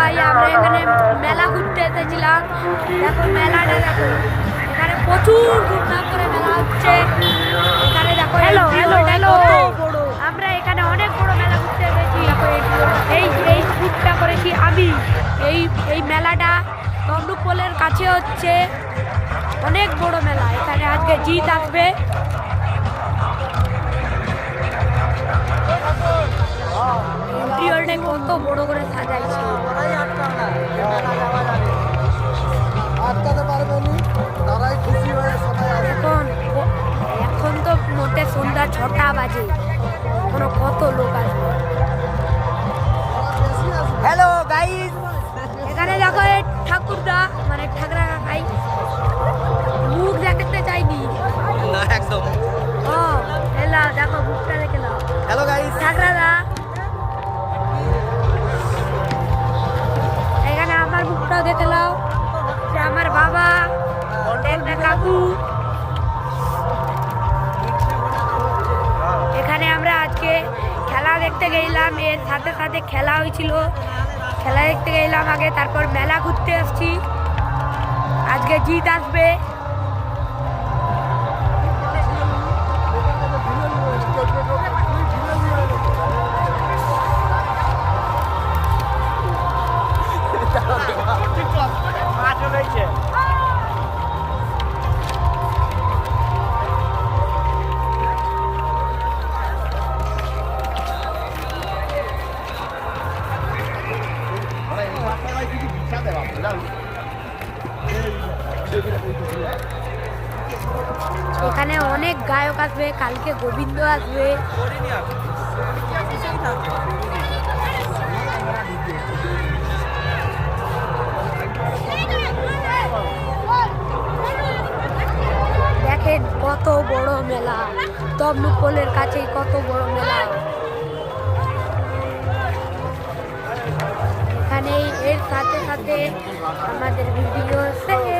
ভাই, আমরা এখানে মেলা ঘুরতে এসেছিলাম। দেখো মেলাটা, দেখো এখানে প্রচুর ধুমধাম করে মেলা হচ্ছে। এখানে দেখো কত বড়, আমরা এখানে অনেক বড় মেলা ঘুরতে এসেছি। এই এই শ্যুটটা করেছি আমি। এই মেলাটা তমলুক পোলের কাছে হচ্ছে, অনেক বড় মেলা। এখানে আজকে জিত আসবে। কত বড় করে সাজাইছে। এখন তো মোটে সন্ধ্যা 6টা বাজে, এখনো কত লোক আসবে। হ্যালো গাইস, এখানে দেখো এই ঠাকুরদা মানে ঠাকরা কাকাই মুখ দেখাতে চাইনি। না একদম। ও এলা দেখো মুখটা দেখে নাও। হ্যালো গাইস, ঠাকরাদা, এখানে আমার মুখটাও দেখে নাও। যে আমার বাবা, একটা কাকু। এখানে আমরা আজকে খেলা দেখতে গেলাম, এর সাথে সাথে খেলা হয়েছিল। খেলা দেখতে গেলাম আগে, তারপর মেলা ঘুরতে আসছি। আজকে জিত আসবে। এখানে অনেক গায়ক আসবে, কালকে গোবিন্দ আসবে। দেখেন কত বড় মেলা, তমলুক পোলের কাছেই কত বড় মেলা। এখানে এর সাথে সাথে আমাদের ভিডিও শেষ।